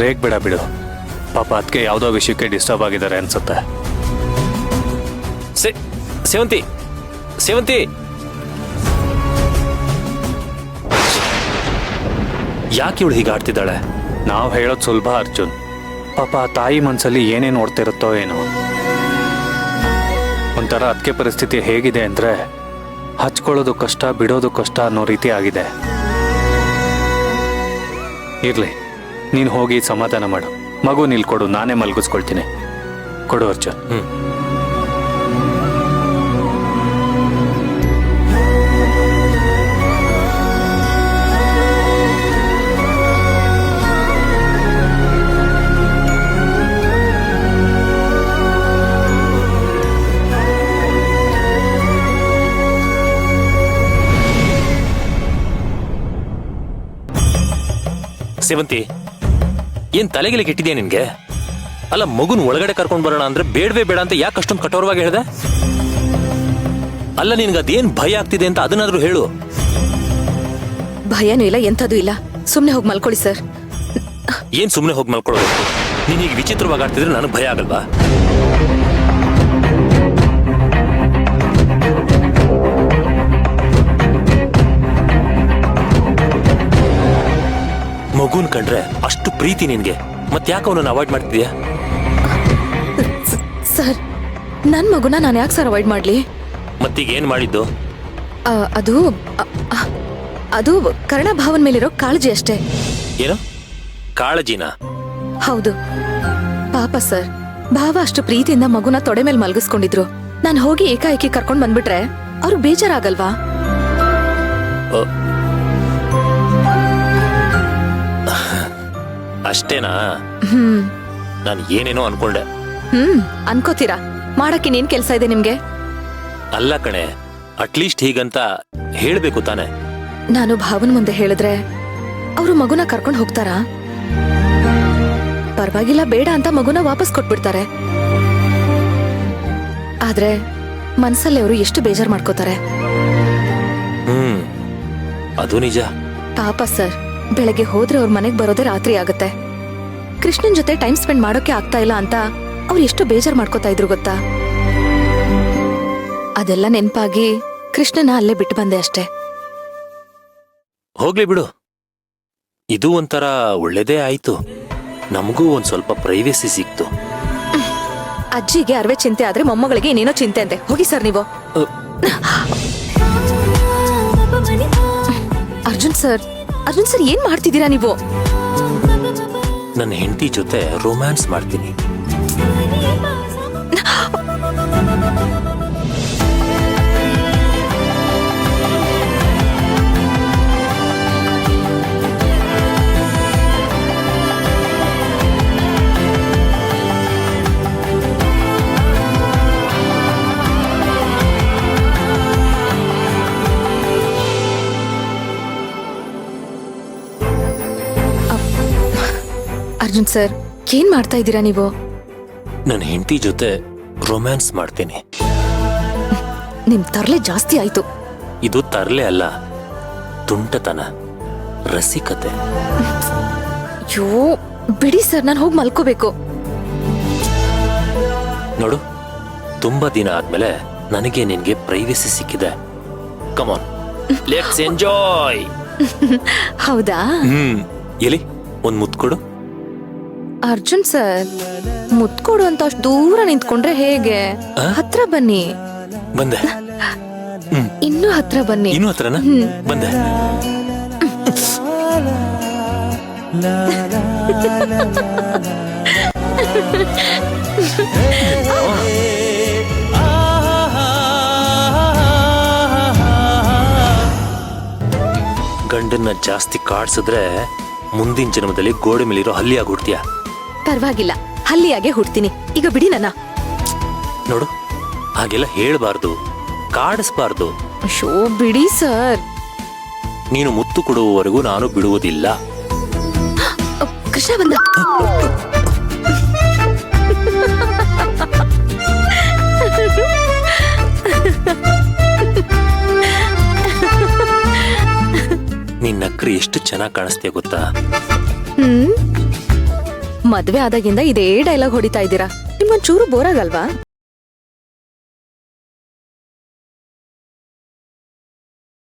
ರೇಗ್ ಬಿಡ ಬಿಡು. ಪಾಪ ಅದಕ್ಕೆ ಯಾವುದೋ ವಿಷಯಕ್ಕೆ ಡಿಸ್ಟರ್ಬ್ ಆಗಿದ್ದಾರೆ ಅನ್ಸುತ್ತೆ. ಸೇವಂತಿ ಸೇವಂತಿ, ಯಾಕೆ ಇವಳು ಹೀಗೆ ಆಡ್ತಿದ್ದಾಳೆ? ನಾವು ಹೇಳೋದು ಸುಲಭ ಅರ್ಜುನ್. ಪಾಪ ಆ ತಾಯಿ ಮನಸ್ಸಲ್ಲಿ ಏನೇನು ಓಡ್ತಿರುತ್ತೋ ಏನೋ. ಒಂಥರ ಅದಕ್ಕೆ ಪರಿಸ್ಥಿತಿ ಹೇಗಿದೆ ಅಂದರೆ ಹಚ್ಕೊಳ್ಳೋದು ಕಷ್ಟ, ಬಿಡೋದು ಕಷ್ಟ ಅನ್ನೋ ರೀತಿ ಆಗಿದೆ. ಇರಲಿ, ನೀನು ಹೋಗಿ ಸಮಾಧಾನ ಮಾಡು. ಮಗು ನಿಲ್ಕೊಡು, ನಾನೇ ಮಲಗಿಸ್ಕೊಳ್ತೀನಿ. ಕೊಡು ಅರ್ಜುನ್. ಸೇವಂತಿ, ಏನ್ ತಲೆಗೆಲೆ ಕೆಟ್ಟಿದ್ಯಾ ನಿನ್ಗೆ? ಅಲ್ಲ, ಮಗುನ್ ಒಳಗಡೆ ಕರ್ಕೊಂಡ್ ಬರೋಣ ಅಂದ್ರೆ ಬೇಡವೇ ಬೇಡ ಅಂತ ಯಾಕೆ ಅಷ್ಟೊಂದು ಕಠೋರವಾಗಿ ಹೇಳ್ದೆ? ಅಲ್ಲ, ನಿನ್ಗೆ ಅದೇನ್ ಭಯ ಆಗ್ತಿದೆ ಅಂತ ಅದನ್ನಾದ್ರೂ ಹೇಳು. ಭಯನೂ ಇಲ್ಲ, ಎಂಥದೂ ಇಲ್ಲ. ಸುಮ್ನೆ ಹೋಗಿ ಮಲ್ಕೊಳ್ಳಿ ಸರ್. ಏನ್ ಸುಮ್ನೆ ಹೋಗಿ ಮಲ್ಕೊಳ್ಳೋದು? ನೀನ್ ಈಗ ವಿಚಿತ್ರವಾಗಿ ಆಡ್ತಿದ್ರೆ ನನಗೆ ಭಯ ಆಗಲ್ವಾ? ಮಗುನ್ ಕಂಡ್ರೆ ಅಷ್ಟು ಪ್ರೀತಿ ನಿನ್ಗೆ, ಮತ್ತ್ಯಾಕೆ ಅವನನ್ನು ಅವಾಯ್ಡ್ ಮಾಡ್ತಿದ್ಯಾ? ಸರ್, ನನ್ ಮಗುನ ನಾನು ಯಾಕೆ ಸರ್ ಅವಾಯ್ಡ್ ಮಾಡ್ಲಿ? ಮತ್ತೀಗ ಏನ್ ಮಾಡಿದ್ದು? ಅದು ಅದು ಕರ್ಣ ಭಾವನ್ ಮೇಲಿರೋ ಕಾಳಜಿ ಅಷ್ಟೇ. ಏನು ಕಾಳಜಿನ? ಹೌದು. ಪಾಪ ಸರ್, ಭಾವ ಅಷ್ಟು ಪ್ರೀತಿಯಿಂದ ಮಗುನ ತೊಡೆ ಮೇಲೆ ಮಲಗಿಸ್ಕೊಂಡಿದ್ರು. ನಾನು ಹೋಗಿ ಏಕಾಏಕಿ ಕರ್ಕೊಂಡ್ ಬಂದ್ಬಿಟ್ರೆ ಅವ್ರು ಬೇಜಾರಾಗಲ್ವಾ? ಅಷ್ಟೇನಾ? ನಾನು ಏನೇನೋ ಅನ್ಕೊಂಡೆ. ಅನ್ಕೋತೀರಾ? ಮಾಡಕ್ಕೆ ಇನ್ನೇನ್ ಕೆಲ್ಸ ಇದೆ ನಿಮ್ಗೆ? ಅಲ್ಲ ಕಣೆ, ಅಟ್ಲೀಸ್ಟ್ ಹೀಗಂತ ಹೇಳ್ಬೇಕು ತಾನೆ. ನಾನು ಭಾವನ್ ಮುಂದೆ ಹೇಳಿದ್ರೆ ಅವರು ಮಗುನ ಕರ್ಕೊಂಡು ಹೋಗ್ತಾರಾ? ಪರವಾಗಿಲ್ಲ, ಬೇಡ ಅಂತ ಮಗುನ ವಾಪಸ್ ಕೊಟ್ಬಿಡ್ತಾರೆ. ಆದ್ರೆ ಮನ್ಸಲ್ಲಿ ಅವರು ಎಷ್ಟು ಬೇಜಾರ್ ಮಾಡ್ಕೋತಾರೆ. ಅದು ನಿಜ. ಪಾಪ ಸರ್, ಬೆಳಗ್ಗೆ ಹೋದ್ರೆ ಅವ್ರ ಮನೆಗ್ ಬರೋದೇ ರಾತ್ರಿ ಆಗತ್ತೆ. ಕೃಷ್ಣನ್ ಜೊತೆ ಟೈಮ್ ಸ್ಪೆಂಡ್ ಮಾಡೋಕೆ ಆಗ್ತಾ ಇಲ್ಲ ಅಂತ ಅವ್ರು ಎಷ್ಟು ಬೇಜಾರ್ ಮಾಡ್ಕೋತಾ ಇದ್ರು ಗೊತ್ತಾ? ಅದೆಲ್ಲ ನೆನ್ಪಾಗಿ ಕೃಷ್ಣನ ಅಲ್ಲೇ ಬಿಟ್ಟು ಬಂದೆ ಅಷ್ಟೇ. ಹೋಗ್ಲಿ ಬಿಡು, ಇದು ಒಂಥರ ಒಳ್ಳೇದೇ ಆಯ್ತು. ನಮಗೂ ಒಂದ್ ಸ್ವಲ್ಪ ಪ್ರೈವೇಸಿ ಸಿಕ್ತು. ಅಜ್ಜಿಗೆ ಅರ್ವೆ ಚಿಂತೆ ಆದ್ರೆ ಮೊಮ್ಮಗಳಿಗೆ ಇನ್ನೇನೋ ಚಿಂತೆ ಅಂತೆ. ಹೋಗಿ ಸರ್ ನೀವು. ಅರ್ಜುನ್ ಸರ್, ಅರ್ಜುನ್ ಸರ್, ಏನ್ ಮಾಡ್ತಿದ್ದೀರಾ ನೀವು? ನನ್ನ ಹೆಂಡತಿ ಜೊತೆ ರೊಮ್ಯಾನ್ಸ್ ಮಾಡ್ತೀನಿ. ಅರ್ಜುನ್ ಸರ್, ಏನ್ ಮಾಡ್ತಾ ಇದ್ದೀರಾ ನೀವು? ನನ್ನ ಹೆಂಡತಿ ಜೊತೆ ರೊಮ್ಯಾನ್ಸ್ ಮಾಡ್ತೀನಿ. ನಿಮ್ ತರ್ಲೆ ಜಾಸ್ತಿ ಆಯ್ತು. ಇದು ತರ್ಲೆ ಅಲ್ಲ, ತುಂಟತನ, ರಸಿಕತೆ. ಅಯ್ಯೋ ಬಿಡಿ ಸರ್, ನಾನು ಹೋಗಿ ಮಲ್ಕೋಬೇಕು. ನೋಡು, ತುಂಬಾ ದಿನ ಆದ್ಮೇಲೆ ನನಗೆ ನಿನ್ಗೆ ಪ್ರೈವೇಸಿ ಸಿಕ್ಕಿದೆ. ಕಮಾನ್, ಲೆಟ್ಸ್ ಎಂಜಾಯ್. ಹೌದಾ? ಎಲ್ಲಿ ಒಂದ್ ಮುತ್ತು ಕೊಡು. ಅರ್ಜುನ್ ಸರ್, ಮುತ್ಕೊಡು ಅಂತ ಅಷ್ಟು ದೂರ ನಿಂತ್ಕೊಂಡ್ರೆ ಹೇಗೆ? ಹತ್ರ ಬನ್ನಿ. ಬಂದೆ. ಇನ್ನೂ ಹತ್ರ ಬನ್ನಿ. ಇನ್ನೂ ಹತ್ರನಾ? ಬಂದೆ. ಗಂಡನ್ನ ಜಾಸ್ತಿ ಕಾಡ್ಸಿದ್ರೆ ಮುಂದಿನ ಜನ್ಮದಲ್ಲಿ ಗೋಡೆ ಮೇಲಿರೋ ಹಲ್ಲಿಯಾಗಿ ಹುಡ್ತೀಯ. ಪರವಾಗಿಲ್ಲ, ಹಲ್ಲಿಯಾಗೆ ಹುಡ್ತೀನಿ. ಈಗ ಬಿಡಿ ನನ್ನ. ನೋಡು, ಹಾಗೆಲ್ಲ ಹೇಳ್ಬಾರ್ದು, ಕಾಡಿಸ್ಬಾರ್ದು. ಶೋ ಬಿಡಿ ಸರ್. ನೀನು ಮುತ್ತು ಕೊಡುವವರೆಗೂ ನಾನು ಬಿಡುವುದಿಲ್ಲ. ಕೃಷ್ಣ ಬಂದ. ನಿನ್ನ ನಕ್ರಿ ಎಷ್ಟು ಚೆನ್ನಾಗಿ ಕಾಣಿಸ್ತೀಯ ಗೊತ್ತಾ? ಮದ್ವೆ ಆದಾಗಿಂದ ಇದೇ ಡೈಲಾಗ್ ಹೊಡಿತಾ ಇದ್ದೀರಾ. ನಿಮ್ಗೊಂಚೂರು ಬೋರ್ ಆಗಲ್ವಾ?